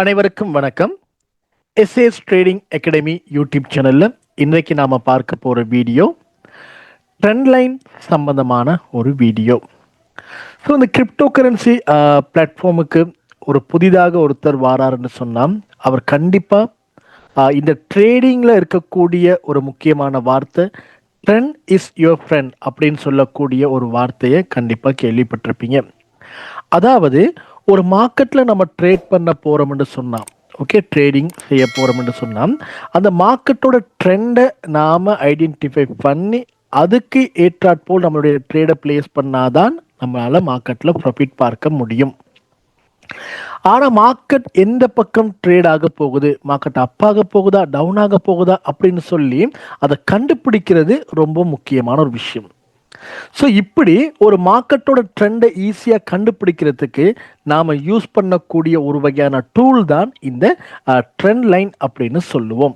அனைவருக்கும் வணக்கம். SAS trading academy YouTube சேனல்ல இன்றைக்கு நாம பார்க்க போற வீடியோ ட்ரெண்ட் லைன் சம்பந்தமான ஒரு வீடியோ. ஸோ இந்த கிரிப்டோ கரன்சி பிளாட்ஃபார்முக்கு ஒரு புதிதாக ஒருத்தர் வாராருன்னு சொன்னால் அவர் கண்டிப்பாக இந்த ட்ரேடிங்கில் இருக்கக்கூடிய ஒரு முக்கியமான வார்த்தை ட்ரெண்ட் இஸ் யுவர் ஃப்ரெண்ட் அப்படின்னு சொல்லக்கூடிய ஒரு வார்த்தையை கண்டிப்பாக கேள்விப்பட்டிருப்பீங்க. அதாவது ஒரு மார்க்கெட்டில் நம்ம ட்ரேட் பண்ண போகிறோம்னு சொன்னால், ஓகே, ட்ரேடிங் செய்ய போகிறோம்னு சொன்னால் அந்த மார்க்கெட்டோட ட்ரெண்டை நாம் ஐடென்டிஃபை பண்ணி அதுக்கு ஏற்றாற்போல் நம்மளுடைய ட்ரேடை பிளேஸ் பண்ணாதான் நம்மளால் மார்க்கெட்டில் ப்ராஃபிட் பார்க்க முடியும். ஆனால் மார்க்கெட் எந்த பக்கம் ட்ரேட் ஆக போகுது, மார்க்கெட் அப்பாக போகுதா டவுன் ஆக போகுதா அப்படின்னு சொல்லி அதை கண்டுபிடிக்கிறது ரொம்ப முக்கியமான ஒரு விஷயம். ஸோ இப்படி ஒரு மார்க்கெட்டோட ட்ரெண்டை ஈஸியாக கண்டுபிடிக்கிறதுக்கு நாம் யூஸ் பண்ணக்கூடிய ஒரு வகையான டூல் தான் இந்த ட்ரெண்ட் லைன் அப்படின்னு சொல்லுவோம்.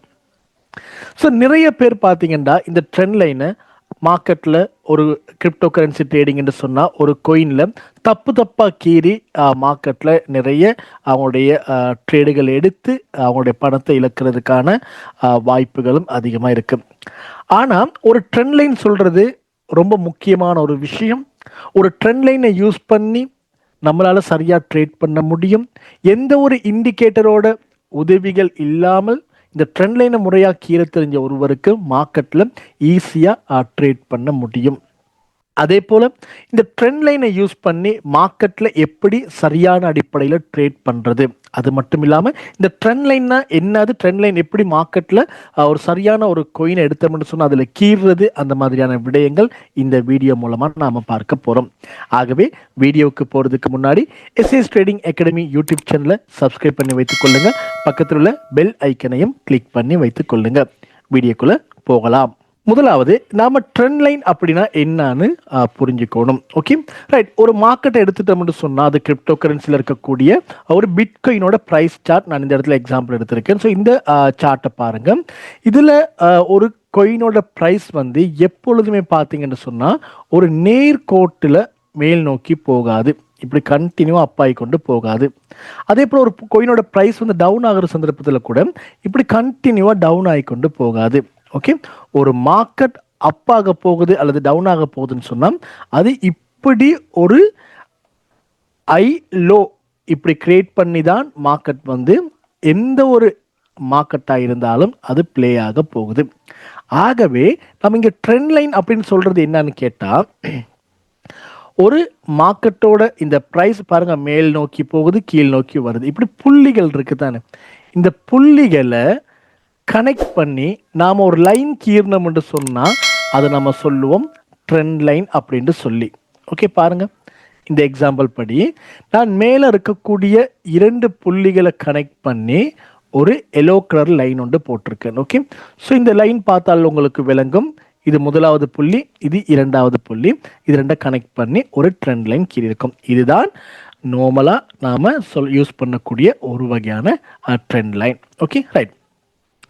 ஸோ நிறைய பேர் பார்த்தீங்கன்னா இந்த ட்ரெண்ட் லைனை மார்க்கெட்டில் ஒரு கிரிப்டோ கரன்சி ட்ரேடிங் என்று சொன்னால் ஒரு கோயினில் தப்பாக கீறி மார்க்கெட்டில் நிறைய அவங்களுடைய ட்ரேடுகள் எடுத்து அவங்களுடைய பணத்தை இழக்கிறதுக்கான வாய்ப்புகளும் அதிகமாக இருக்குது. ஆனால் ஒரு ட்ரெண்ட் லைன் சொல்கிறது ரொம்ப முக்கியமான ஒரு விஷயம். ஒரு ட்ரெண்ட் லைனை யூஸ் பண்ணி நம்மளால் சரியாக ட்ரேட் பண்ண முடியும். எந்த ஒரு இண்டிகேட்டரோட உதவிகள் இல்லாமல் இந்த ட்ரெண்ட் லைனை முறையாக கீழே தெரிஞ்ச ஒருவருக்கு மார்க்கெட்டில் ஈஸியாக ட்ரேட் பண்ண முடியும். அதே போல் இந்த ட்ரெண்ட் லைனை யூஸ் பண்ணி மார்க்கெட்டில் எப்படி சரியான அடிப்படையில் ட்ரேட் பண்ணுறது, அது மட்டும் இல்லாமல் இந்த ட்ரெண்ட் லைன்னா என்னது, ட்ரெண்ட் லைன் எப்படி மார்க்கெட்டில் ஒரு சரியான ஒரு கோயினை எடுத்தோம்னு சொன்னால் அதில் கீறுறது, அந்த மாதிரியான விடயங்கள் இந்த வீடியோ மூலமாக நாம் பார்க்க போகிறோம். ஆகவே வீடியோவுக்கு போகிறதுக்கு முன்னாடி எஸ்ஏஎஸ் ட்ரேடிங் அகாடமி யூடியூப் சேனலை சப்ஸ்கிரைப் பண்ணி வைத்துக்கொள்ளுங்கள். பக்கத்தில் உள்ள பெல் ஐக்கனையும் கிளிக் பண்ணி வைத்துக்கொள்ளுங்கள். வீடியோக்குள்ளே போகலாம். முதலாவது நாம ட்ரெண்ட் லைன் அப்படின்னா என்னன்னு புரிஞ்சுக்கணும். Okay, right. ஒரு மார்க்கெட்டை எடுத்துட்டோம்னு சொன்னால் அது கிரிப்டோ கரன்சியில் இருக்கக்கூடிய ஒரு பிட்காயினோட ப்ரைஸ் சார்ட் நான் இந்த இடத்துல எக்ஸாம்பிள் எடுத்திருக்கேன். ஸோ இந்த சார்ட்டை பாருங்க. இதில் ஒரு கோயினோட ப்ரைஸ் வந்து எப்பொழுதுமே பார்த்தீங்கன்னு சொன்னால் ஒரு நேர்கோட்டில் மேல் நோக்கி போகாது, இப்படி கண்டினியூவாக அப் ஆகி கொண்டு போகாது. அதே போல் ஒரு கோயினோட ப்ரைஸ் வந்து டவுன் ஆகிற சந்தர்ப்பத்தில் கூட இப்படி கண்டினியூவாக டவுன் ஆகி கொண்டு போகாது. ஓகே, ஒரு மார்க்கெட் அப் ஆக போகுது அல்லது டவுன் ஆக போகுதுன்னு சொன்னால் அது இப்படி ஒரு ஐ லோ இப்படி கிரியேட் பண்ணி தான் மார்க்கெட் வந்து எந்த ஒரு மார்க்கெட்டாக இருந்தாலும் அது பிளே ஆக போகுது. ஆகவே நம்ம இங்கே ட்ரெண்ட் லைன் அப்படின்னு சொல்றது என்னன்னு கேட்டால், ஒரு மார்க்கெட்டோட இந்த ப்ரைஸ் பாருங்க மேல் நோக்கி போகுது, கீழ் நோக்கி வருது, இப்படி புள்ளிகள் இருக்கு தானே. இந்த புள்ளிகளை கனெக்ட் பண்ணி நாம் ஒரு லைன் கீர்ணம் என்று சொன்னால் அதை நம்ம சொல்லுவோம் ட்ரெண்ட் லைன் அப்படின்னு சொல்லி. ஓகே, பாருங்க இந்த எக்ஸாம்பிள் படி நான் மேலே இருக்கக்கூடிய இரண்டு புள்ளிகளை கனெக்ட் பண்ணி ஒரு எல்லோ கலர் லைன் ஒன்று போட்டிருக்கேன். ஓகே, ஸோ இந்த லைன் பார்த்தால் உங்களுக்கு விளங்கும். இது முதலாவது புள்ளி, இது இரண்டாவது புள்ளி, இது ரெண்டை கனெக்ட் பண்ணி ஒரு ட்ரெண்ட் லைன் கீழே இருக்கும். இதுதான் நார்மலாக நாம் யூஸ் பண்ணக்கூடிய ஒரு வகையான ட்ரெண்ட் லைன். Okay, right.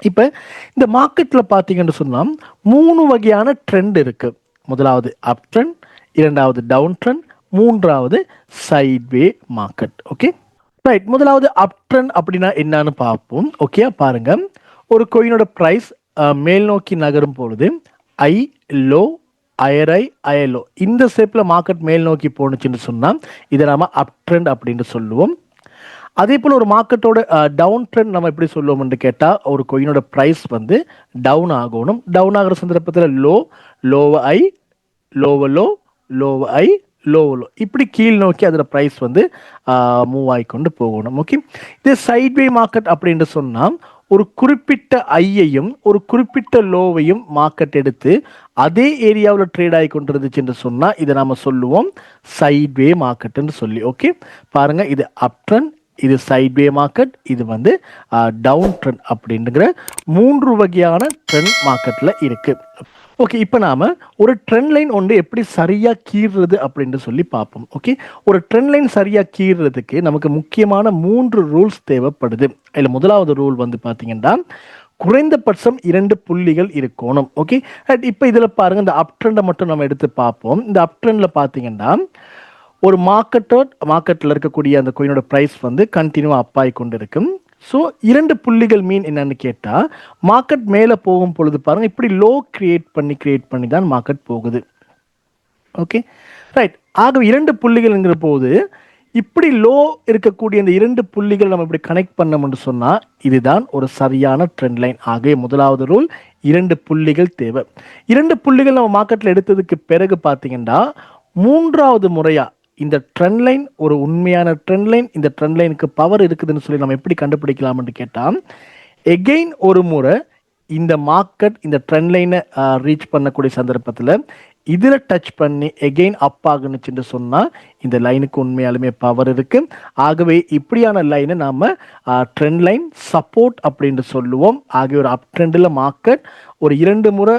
இப்போ இந்த மார்க்கெட்டில் பார்த்தீங்கன்னு சொன்னால் மூணு வகையான ட்ரெண்ட் இருக்குது. முதலாவது அப் ட்ரெண்ட், இரண்டாவது டவுன் ட்ரெண்ட், மூன்றாவது சைட்வே மார்க்கெட். Okay, right. முதலாவது அப் ட்ரெண்ட் அப்படின்னா என்னன்னு பார்ப்போம். ஓகே, பாருங்க, ஒரு கோயினோட ப்ரைஸ் மேல் நோக்கி நகரும் பொழுது ஐ லோ ஐஆர்ஐ ஐஎல்ஓ இந்த ஷேப்பில் மார்க்கெட் மேல் நோக்கி போணுச்சுன்னு சொன்னால் இதை நாம அப் ட்ரெண்ட் அப்படின்னு சொல்லுவோம். அதே போல் ஒரு மார்க்கெட்டோட டவுன் ட்ரெண்ட் நம்ம எப்படி சொல்லுவோம்னு கேட்டால் ஒரு கோயினோட ப்ரைஸ் வந்து டவுன் ஆகணும். டவுன் ஆகிற சந்தர்ப்பத்தில் லோ லோவ ஐ லோவ லோ லோவ ஐ லோவ லோ இப்படி கீழ் நோக்கி அதோட ப்ரைஸ் வந்து மூவ் ஆகிக்கொண்டு போகணும். ஓகே, இது சைட்வே மார்க்கெட் அப்படின்னு சொன்னால் ஒரு குறிப்பிட்ட ஐயையும் ஒரு குறிப்பிட்ட லோவையும் மார்க்கெட் எடுத்து அதே ஏரியாவில் ட்ரேட் ஆகி கொண்டு இருந்துச்சுன்னு சொன்னால் இதை நம்ம சொல்லுவோம் சைட்வே மார்க்கெட்டுன்னு சொல்லி. ஓகே, பாருங்க, இது அப் ட்ரெண்ட், இது சைட்வே மார்க்கெட், இது வந்து டவுன் ட்ரெண்ட் அப்படிங்கிற மூன்று வகையான ட்ரெண்ட் மார்க்கெட்டில் இருக்கு. ஓகே, இப்போ நாம ஒரு ட்ரெண்ட் லைன் ஒன்று எப்படி சரியாக கீறுறது அப்படின்னு சொல்லி பார்ப்போம். ஓகே, ஒரு ட்ரெண்ட் லைன் சரியாக கீறுறதுக்கு நமக்கு முக்கியமான 3 ரூல்ஸ் தேவைப்படுது. அதில் முதலாவது ரூல் வந்து பார்த்தீங்கன்னா குறைந்தபட்சம் 2 புள்ளிகள் இருக்கணும். ஓகே, இப்போ இதில் பாருங்க, இந்த அப் ட்ரெண்டை மட்டும் நம்ம எடுத்து பார்ப்போம். இந்த அப் ட்ரெண்டில் பார்த்தீங்கன்னா ஒரு மார்க்கெட்டில் இருக்கக்கூடிய அந்த கோயினோட ப்ரைஸ் வந்து கண்டினியூவாக அப் ஆகி கொண்டு இருக்கும். ஸோ 2 புள்ளிகள் மீன் என்னன்னு கேட்டால் மார்க்கெட் மேலே போகும் பொழுது பாருங்கள் இப்படி லோ கிரியேட் பண்ணி தான் மார்க்கெட் போகுது. Okay right. ஆகவே 2 புள்ளிகள்ங்கிற போது இப்படி லோ இருக்கக்கூடிய இந்த 2 புள்ளிகள் நம்ம இப்படி கனெக்ட் பண்ணோம்னு சொன்னால் இதுதான் ஒரு சரியான ட்ரெண்ட் லைன். ஆகவே முதலாவது ரூல் 2 புள்ளிகள் தேவை. 2 புள்ளிகள் நம்ம மார்க்கெட்டில் எடுத்ததுக்கு பிறகு பார்த்தீங்கன்னா 3வது முறையாக இந்த ட்ரெண்ட் லைன் ஒரு உண்மையான ட்ரெண்ட் லைன், இந்த ட்ரெண்ட் லைனுக்கு பவர் இருக்குதுன்னு சொல்லி நம்ம எப்படி கண்டுபிடிக்கலாம்னு கேட்டால் எகெயின் ஒரு முறை இந்த மார்க்கெட் இந்த ட்ரெண்ட் லைனை ரீச் பண்ணக்கூடிய சந்தர்ப்பத்தில் இதில் டச் பண்ணி எகெயின் அப் ஆகுனுச்சுன்னு சொன்னால் இந்த லைனுக்கு உண்மையாலுமே பவர் இருக்குது. ஆகவே இப்படியான லைனை நாம் ட்ரெண்ட் லைன் சப்போர்ட் அப்படின்னு சொல்லுவோம். ஆகவே ஒரு அப் ட்ரெண்டில் மார்க்கெட் ஒரு 2 முறை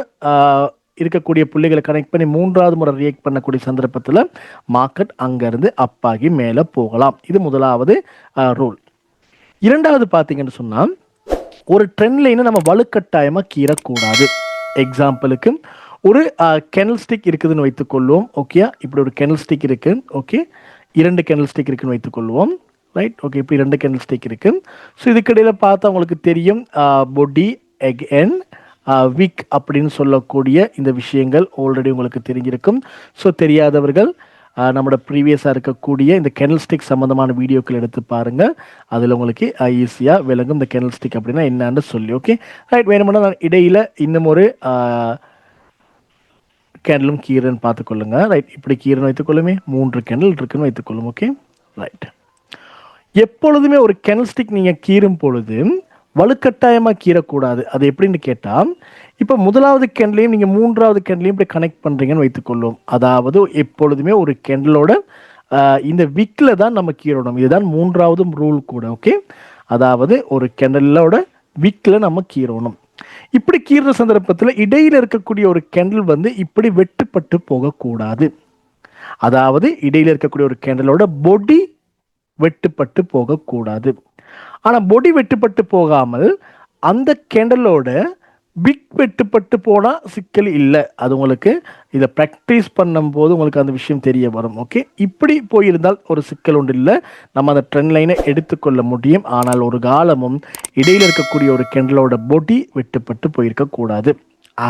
இருக்கக்கூடிய புள்ளிகளை கனெக்ட் பண்ணி 3வது முறை ரியாக்ட் பண்ணக்கூடிய சந்தர்ப்பத்தில் மார்க்கெட் அங்கேருந்து அப் ஆகி மேலே போகலாம். இது முதலாவது ரூல். 2வது பார்த்தீங்கன்னு சொன்னால் ஒரு ட்ரெண்ட் லைனை நம்ம வலுக்கட்டாயமாக கீறக்கூடாது. எக்ஸாம்பிளுக்கு ஒரு கெனல் ஸ்டிக் இருக்குதுன்னு வைத்துக்கொள்வோம். ஓகே, இப்படி ஒரு கெனல் ஸ்டிக் இருக்குது. ஓகே, 2 கெனல் ஸ்டிக் இருக்குன்னு வைத்துக்கொள்வோம். ரைட். ஓகே, இப்படி 2 கெனல் ஸ்டிக் இருக்குது. ஸோ இதுக்கிடையில் பார்த்தா உங்களுக்கு தெரியும் பொடி எகெயின் விக் அப்படின்னு சொல்லக்கூடிய இந்த விஷயங்கள் ஆல்ரெடி உங்களுக்கு தெரிஞ்சிருக்கும். ஸோ தெரியாதவர்கள் நம்மளோட ப்ரீவியஸாக இருக்கக்கூடிய இந்த கெனல் ஸ்டிக் சம்மந்தமான வீடியோக்கள் எடுத்து பாருங்கள். அதில் உங்களுக்கு ஈஸியாக விளங்கும் இந்த கெனல் ஸ்டிக் அப்படின்னா என்னன்னு சொல்லி. Okay right. வேணுமென்னா நான் இடையில் இன்னும் ஒரு கேண்டலும் கீரன் பார்த்துக்கொள்ளுங்க. ரைட். இப்படி கீரன் வைத்துக்கொள்ளுமே 3 கேண்டல் இருக்குன்னு வைத்துக்கொள்ளும். Okay right. எப்பொழுதுமே ஒரு கெனல் ஸ்டிக் நீங்கள் கீறும் பொழுது வலுக்கட்டாயமாக கீறக்கூடாது. அது எப்படின்னு கேட்டால் இப்போ முதலாவது கேண்டலையும் நீங்கள் 3வது கேண்டலையும் இப்படி கனெக்ட் பண்ணுறீங்கன்னு வைத்துக்கொள்ளும். அதாவது எப்பொழுதுமே ஒரு கேண்டலோட இந்த விக்கில் தான் நம்ம கீறணும். இதுதான் 3வது ரூல் கூட. ஓகே, அதாவது ஒரு கேண்டலோட விக்கில் நம்ம கீறணும். இப்படி கீறுற சந்தர்ப்பத்தில் இடையில் இருக்கக்கூடிய ஒரு கேண்டில் வந்து இப்படி வெட்டுப்பட்டு போகக்கூடாது. அதாவது இடையில் இருக்கக்கூடிய ஒரு கேண்டலோட பொடி வெட்டுப்பட்டு போகக்கூடாது. ஆனால் பொடி வெட்டுப்பட்டு போகாமல் அந்த கேண்டலோட விக் வெட்டுப்பட்டு போனால் சிக்கல் இல்லை. அது உங்களுக்கு இதை ப்ராக்டிஸ் பண்ணும்போது உங்களுக்கு அந்த விஷயம் தெரிய வரும். ஓகே, இப்படி போயிருந்தால் ஒரு சிக்கல் ஒன்று இல்லை, நம்ம அந்த ட்ரெண்ட் லைனை எடுத்துக்கொள்ள முடியும். ஆனால் ஒரு காலமும் இடையில் இருக்கக்கூடிய ஒரு கேண்டலோட பொடி வெட்டுப்பட்டு போயிருக்கக்கூடாது.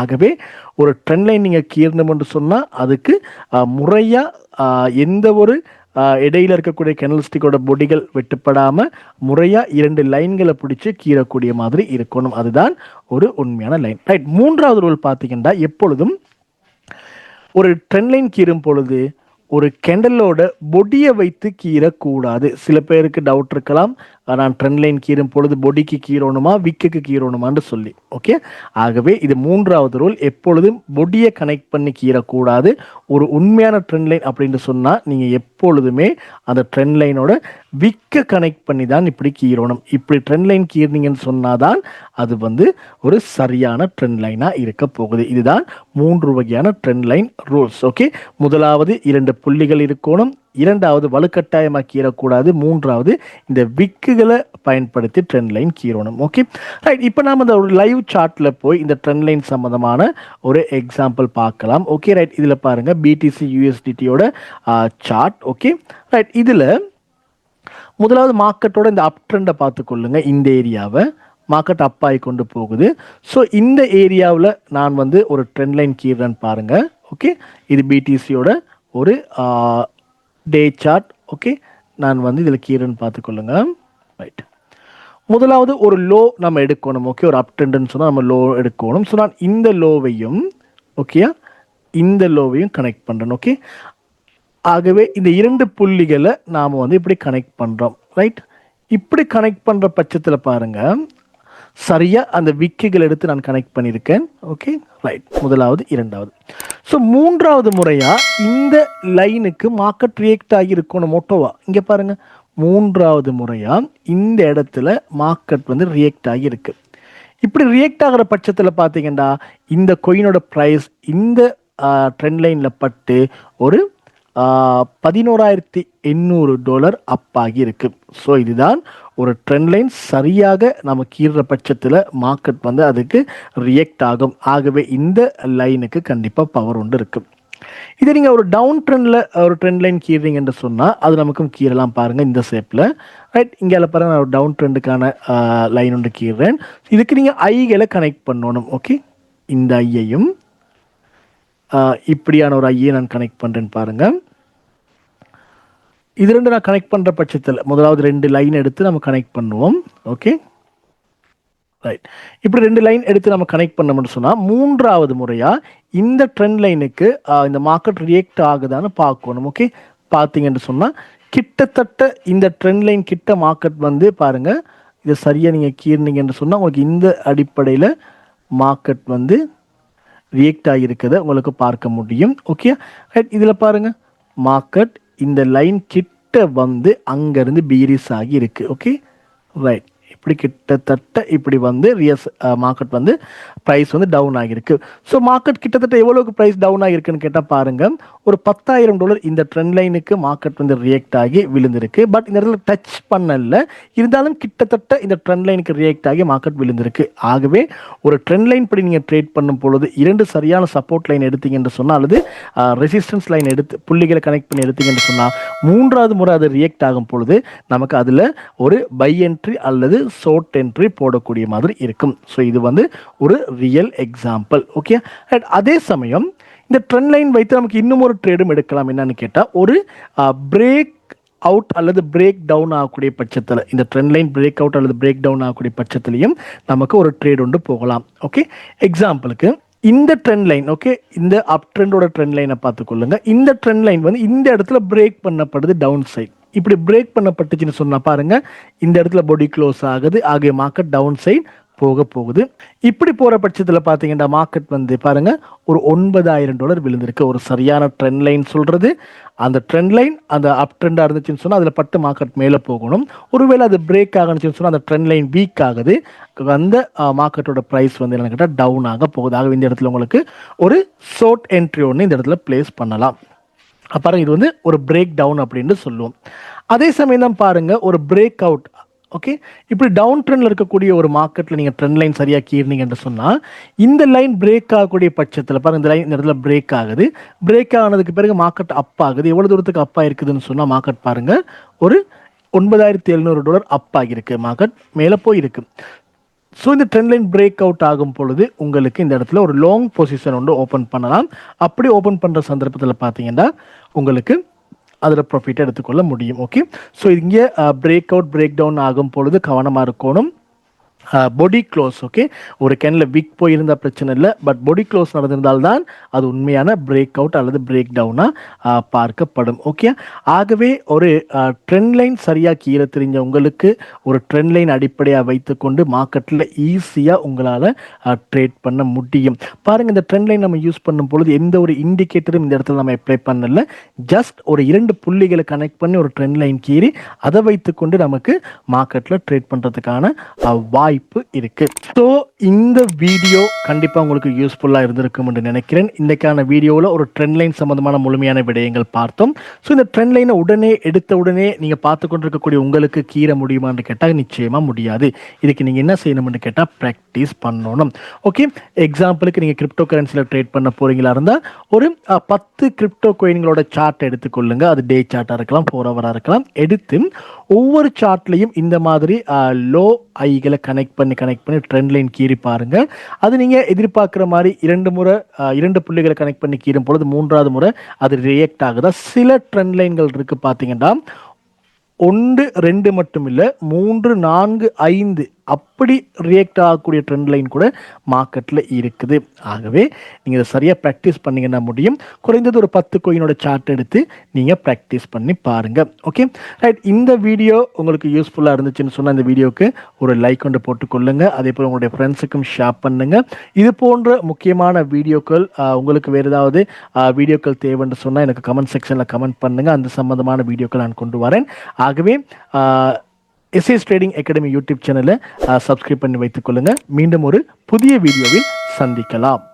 ஆகவே ஒரு ட்ரெண்ட் லைன் நீங்கள் கீறணும்னு சொன்னால் அதுக்கு முறையாக எந்த ஒரு இடையில இருக்கக்கூடிய கெனல் ஸ்டிக்கோட பொடிகள் வெட்டுப்படாமல் முறையாக 2 லைன்களை பிடிச்சி கீறக்கூடிய மாதிரி இருக்கணும். அதுதான் ஒரு உண்மையான லைன். ரைட். 3வது ரூல் பார்த்தீங்கன்னா எப்பொழுதும் ஒரு ட்ரெண்ட் லைன் கீறும் பொழுது ஒரு கேண்டலோட பொடியை வைத்து கீறக்கூடாது. சில பேருக்கு டவுட் இருக்கலாம், நான் ட்ரெண்ட் லைன் கீறும் பொழுது பொடிக்கு கீறணுமா விக்குக்கு கீறணுமான்னு சொல்லி. ஓகே, ஆகவே இது 3வது ரூல். எப்பொழுதும் பொடியை கனெக்ட் பண்ணி கீறக்கூடாது. ஒரு உண்மையான ட்ரெண்ட் லைன் அப்படின்னு சொன்னால் நீங்கள் எப்பொழுதுமே அந்த ட்ரெண்ட் லைனோட விக்கை கனெக்ட் பண்ணி தான் இப்படி கீறணும். இப்படி ட்ரெண்ட் லைன் கீறினீங்கன்னு சொன்னால் தான் அது வந்து ஒரு சரியான ட்ரெண்ட் லைனாக இருக்க போகுது. இதுதான் 3 வகையான ட்ரெண்ட் லைன் ரூல்ஸ். ஓகே, முதலாவது 2 புள்ளிகள் இருக்கணும், 2வது வலுக்கட்டாயமாக கீறக்கூடாது, 3வது இந்த விக்குகளை பயன்படுத்தி ட்ரெண்ட் லைன் கீறணும். Okay right. இப்போ நாம் அந்த ஒரு லைவ் சார்ட்டில் போய் இந்த ட்ரெண்ட் லைன் சம்மந்தமான ஒரு எக்ஸாம்பிள் பார்க்கலாம். Okay right. இதில் பாருங்கள் பிடிசி யூஎஸ்டிடியோட சார்ட். Okay right. இதில் முதலாவது மார்க்கெட்டோட இந்த அப் ட்ரெண்டை பார்த்துக்கொள்ளுங்க. இந்த ஏரியாவை மார்க்கெட் அப் ஆகி கொண்டு போகுது. ஸோ இந்த ஏரியாவில் நான் வந்து ஒரு ட்ரெண்ட் லைன் கீறேன்னு பாருங்கள். ஓகே, இது பிடிசியோட ஒரு டே சார்ட். ஓகே, நான் வந்து இதில் கீறேன்னு பார்த்துக்கொள்ளுங்க. ரைட். முதலாவது ஒரு லோ நம்ம எடுக்கணும். ஓகே, ஒரு அப் ட்ரெண்டுன்னு சொன்னால் நம்ம லோ எடுக்கணும். ஸோ நான் இந்த லோவையும் ஓகே இந்த லோவையும் கனெக்ட் பண்ணுறேன். ஓகே, ஆகவே இந்த 2 புள்ளிகளை நாம் வந்து இப்படி கனெக்ட் பண்ணுறோம். ரைட். இப்படி கனெக்ட் பண்ணுற பட்சத்தில் பாருங்கள் சரியாக அந்த விக்குகள் எடுத்து நான் கனெக்ட் பண்ணியிருக்கேன். Okay right. முதலாவது 2வது. ஸோ 3வது முறையாக இந்த லைனுக்கு மார்க்கெட் ரியாக்ட் ஆகி இருக்கணும். மோட்டோவா இங்கே பாருங்கள் 3வது முறையாக இந்த இடத்துல மார்க்கெட் வந்து ரியாக்ட் ஆகி இருக்கு. இப்படி ரியாக்ட் ஆகிற பட்சத்தில் பார்த்தீங்கன்னா இந்த கொயினோட ப்ரைஸ் இந்த ட்ரெண்ட் லைனில் பட்டு ஒரு $11,800 அப் ஆகி இருக்கு. ஸோ இதுதான் ஒரு ட்ரெண்ட் லைன் சரியாக நம்ம கீறுற பட்சத்தில் மார்க்கெட் வந்து அதுக்கு ரியாக்ட் ஆகும். ஆகவே இந்த லைனுக்கு கண்டிப்பாக பவர் ஒன்று இருக்கு. இதை நீங்கள் ஒரு டவுன் ட்ரெண்டில் ஒரு ட்ரெண்ட் லைன் கீறீங்கன்னு சொன்னால் அது நமக்கும் கீறலாம் பாருங்கள் இந்த ஷேப்பில். ரைட், இங்கே பாருங்கள் நான் ஒரு டவுன் ட்ரெண்டுக்கான லைன் ஒன்று கீறேன். இதுக்கு நீங்கள் ஐகளை கனெக்ட் பண்ணணும். ஓகே, இந்த ஐயையும் இப்படியான ஒரு ஐயை நான் கனெக்ட் பண்ணுறேன்னு பாருங்கள். இது ரெண்டு நான் கனெக்ட் பண்ணுற பட்சத்தில் முதலாவது 2 லைன் எடுத்து நம்ம கனெக்ட் பண்ணுவோம். ஓகே, ரைட், இப்படி 2 லைன் எடுத்து நம்ம கனெக்ட் பண்ணோம்னு சொன்னால் மூன்றாவது முறையாக இந்த ட்ரெண்ட் லைனுக்கு இந்த மார்க்கெட் ரியாக்ட் ஆகுதான்னு பார்க்கணும். ஓகே, பார்த்தீங்கன்னு சொன்னால் கிட்டத்தட்ட இந்த ட்ரெண்ட் லைன் கிட்ட மார்க்கெட் வந்து பாருங்கள், இதை சரியாக நீங்கள் கீர்னீங்கன்னு சொன்னால் உங்களுக்கு இந்த அடிப்படையில் மார்க்கெட் வந்து ரியாக்ட் ஆகியிருக்கிறத உங்களுக்கு பார்க்க முடியும். ஓகே, ரைட், இதில் பாருங்கள் மார்க்கெட் இந்த லைன் கிட்ட வந்து அங்கேருந்து பீரிஸ் ஆகி இருக்கு. ஓகே, ரைட், இப்படி கிட்டத்தட்ட இப்படி வந்து மார்க்கெட் வந்து ப்ரைஸ் வந்து டவுன் ஆகியிருக்கு. ஸோ மார்க்கெட் கிட்டத்தட்ட எவ்வளோக்கு ப்ரைஸ் டவுன் ஆகிருக்குன்னு கேட்டால் பாருங்கள், ஒரு $10,000 இந்த ட்ரெண்ட் லைனுக்கு மார்க்கெட் வந்து ரியாக்ட் ஆகி விழுந்திருக்கு. பட் இந்த இடத்துல டச் பண்ணல, இருந்தாலும் கிட்டத்தட்ட இந்த ட்ரெண்ட் லைனுக்கு ரியாக்ட் ஆகி மார்க்கெட் விழுந்திருக்கு. ஆகவே ஒரு ட்ரெண்ட் லைன் படி நீங்கள் ட்ரேட் பண்ணும் பொழுது 2 சரியான சப்போர்ட் லைன் எடுத்தீங்கன்னு சொன்னால் அல்லது ரெசிஸ்டன்ஸ் லைன் எடுத்து புள்ளிகளை கனெக்ட் பண்ணி எடுத்தீங்கன்னு சொன்னால் மூன்றாவது முறை அது ரியாக்ட் ஆகும் பொழுது நமக்கு அதில் ஒரு பை என்ட்ரி அல்லது ஷார்ட் என்ட்ரி போடக்கூடிய மாதிரி இருக்கும். ஸோ இது வந்து ஒரு ரியல் எக்ஸாம்பிள். ஓகே, அதே சமயம் இந்த ட்ரெண்ட் லைன் வைத்து நமக்கு இன்னும் ஒரு ட்ரேடும் எடுக்கலாம். என்னன்னு கேட்டால் ஒரு பிரேக் அவுட் அல்லது பிரேக் டவுன் ஆகக்கூடிய பட்சத்தில், இந்த ட்ரெண்ட் லைன் பிரேக் அவுட் அல்லது பிரேக் டவுன் ஆகக்கூடிய பட்சத்திலையும் நமக்கு ஒரு ட்ரேட் ஒன்று போகலாம். ஓகே, எக்ஸாம்பிளுக்கு இந்த ட்ரெண்ட் லைன், ஓகே, இந்த அப் ட்ரெண்டோட ட்ரெண்ட் லைனை பார்த்துக்கொள்ளுங்க. இந்த ட்ரெண்ட் லைன் வந்து இந்த இடத்துல பிரேக் பண்ணப்படுது டவுன் சைட். இப்படி பிரேக் பண்ணப்பட்டுச்சுன்னு சொன்னா பாருங்க, இந்த இடத்துல பாடி க்ளோஸ் ஆகுது, ஆகிய மார்க்கெட் டவுன் சைட் போகுது. இப்படி போற பட்சத்தில் பார்த்தீங்கன்னா மார்க்கெட் வந்து பாருங்க ஒரு $9,000 விழுந்திருக்கு. ஒரு சரியான ட்ரெண்ட் லைன் சொல்றது, அந்த ட்ரெண்ட் லைன் அந்த அப் ட்ரெண்டாக இருந்துச்சுன்னு சொன்னால் அதில் பட்டு மார்க்கெட் மேலே போகணும். ஒருவேளை அது பிரேக் ஆகணுச்சுன்னு சொன்னால் அந்த ட்ரெண்ட் லைன் வீக் ஆகுது, அந்த மார்க்கெட்டோட ப்ரைஸ் வந்து என்ன கேட்டால் டவுன் ஆக போகுது. ஆகவே இந்த இடத்துல உங்களுக்கு ஒரு ஷார்ட் என்ட்ரி ஒன்று இந்த இடத்துல பிளேஸ் பண்ணலாம். அப்புறம் இது வந்து ஒரு பிரேக் டவுன் அப்படின்னு சொல்லுவோம். அதே சமயம் தான் பாருங்க ஒரு பிரேக் அவுட். ஓகே, இப்படி டவுன் ட்ரெண்ட்ல இருக்கக்கூடிய ஒரு மார்க்கெட்ல நீங்க ட்ரெண்ட் லைன் சரியா கீர்னீங்கன்னு சொன்னா இந்த லைன் பிரேக் ஆகக்கூடிய பட்சத்தில் பாருங்க, இந்த லைன் இந்த இடத்துல பிரேக் ஆகுது. பிரேக் ஆனதுக்கு பிறகு மார்க்கெட் அப் ஆகுது. எவ்வளவு தூரத்துக்கு அப்பா இருக்குதுன்னு சொன்னா மார்க்கெட் பாருங்க ஒரு $9,700 அப் ஆகியிருக்கு, மார்க்கெட் மேலே போயிருக்கு. ஸோ இந்த ட்ரெண்ட் லைன் பிரேக் அவுட் ஆகும் பொழுது உங்களுக்கு இந்த இடத்துல ஒரு லாங் பொசிஷன் ஒன்று ஓப்பன் பண்ணலாம். அப்படி ஓப்பன் பண்ணுற சந்தர்ப்பத்தில் பார்த்தீங்கன்னா உங்களுக்கு அதில் ப்ராஃபிட் எடுத்துக்கொள்ள முடியும். ஓகே, ஸோ இங்கே பிரேக் அவுட் பிரேக் டவுன் ஆகும் பொழுது கவனமாக இருக்கணும். பொடி க்ளோஸ், ஓகே, ஒரு கேனில் விக் போயிருந்த பிரச்சனை இல்லை, பட் பொடி க்ளோஸ் நடந்திருந்தால்தான் அது உண்மையான பிரேக் அவுட் அல்லது பிரேக் டவுனாக பார்க்கப்படும். ஓகே, ஆகவே ஒரு ட்ரெண்ட் லைன் சரியாக கீழே தெரிஞ்ச உங்களுக்கு ஒரு ட்ரெண்ட் லைன் அடிப்படையாக வைத்துக்கொண்டு மார்க்கெட்டில் ஈஸியாக உங்களால் ட்ரேட் பண்ண முடியும். பாருங்கள், இந்த ட்ரெண்ட் லைன் நம்ம யூஸ் பண்ணும் பொழுது எந்த ஒரு இண்டிகேட்டரும் இந்த இடத்துல நம்ம அப்ளை பண்ணல, ஜஸ்ட் ஒரு 2 புள்ளிகளை கனெக்ட் பண்ணி ஒரு ட்ரெண்ட் லைன் கீறி அதை வைத்துக்கொண்டு நமக்கு மார்க்கெட்டில் ட்ரேட் பண்ணுறதுக்கான வாய்ப்பு இருக்கு. ஸோ இந்த வீடியோ கண்டிப்பா உங்களுக்கு யூஸ்ஃபுல்லா இருந்திருக்கும் என்று நினைக்கிறேன். இன்றைக்கான வீடியோவில் ஒரு ட்ரெண்ட் லைன் சம்பந்தமான முழுமையான விடயங்கள் பார்த்தோம். ஸோ இந்த ட்ரெண்ட் லைனை எடுத்த உடனே நீங்க பார்த்து கொண்டிருக்கக்கூடிய உங்களுக்கு கீற முடியுமான்னு கேட்டால் நிச்சயமா முடியாது. இதுக்கு நீங்க என்ன செய்யணும்னு கேட்டால் ப்ராக்டிஸ் பண்ணணும். ஓகே, எக்ஸாம்பிளுக்கு நீங்க கிரிப்டோ கரன்சியில் ட்ரேட் பண்ண போறீங்களா இருந்தால் ஒரு 10 கிரிப்டோ கோயின்களோட சார்ட் எடுத்துக்கொள்ளுங்க. அது டே சார்ட்டாக இருக்கலாம், 4 ஹவராக இருக்கலாம். எடுத்து ஒவ்வொரு சார்ட்லையும் இந்த மாதிரி லோ ஐகளை கனெக்ட் பண்ணி ட்ரெண்ட் லைன் கீறி பாருங்க. அது நீங்க எதிர்பார்க்குற மாதிரி 2 புள்ளிகளை கனெக்ட் பண்ணி கீறும் பொழுது 3வது முறை அது ரியாக்ட் ஆகுதா? சில ட்ரெண்ட் லைன்கள் இருக்கு பார்த்தீங்கன்னா 1, 2 மட்டும் இல்லை, 3, 4, 5 அப்படி ரியாக்ட் ஆகக்கூடிய ட்ரெண்ட் லைன் கூட மார்க்கெட்டில் இருக்குது. ஆகவே நீங்கள் இதை சரியாக ப்ராக்டிஸ் பண்ணிங்கன்னா முடியும். குறைந்தது ஒரு 10 கோயினோட சார்ட் எடுத்து நீங்கள் ப்ராக்டிஸ் பண்ணி பாருங்கள். Okay, right. இந்த வீடியோ உங்களுக்கு யூஸ்ஃபுல்லாக இருந்துச்சுன்னு சொன்னால் இந்த வீடியோவுக்கு ஒரு லைக் கொண்டு போட்டுக்கொள்ளுங்க. அதே போல் உங்களுடைய ஃப்ரெண்ட்ஸுக்கும் ஷேர் பண்ணுங்க. இது போன்ற முக்கியமான வீடியோக்கள் உங்களுக்கு வேறு ஏதாவது வீடியோக்கள் தேவைன்னு சொன்னால் எனக்கு கமெண்ட் செக்ஷனில் கமெண்ட் பண்ணுங்கள். அந்த சம்பந்தமான வீடியோக்கள் நான் கொண்டு வரேன். ஆகவே எஸ்ஏஎஸ் ட்ரேடிங் அகாடமி யூடியூப் சேனலை சப்ஸ்கிரைப் பண்ணி வைத்துக் கொள்ளுங்க. மீண்டும் ஒரு புதிய வீடியோவில் சந்திக்கலாம்.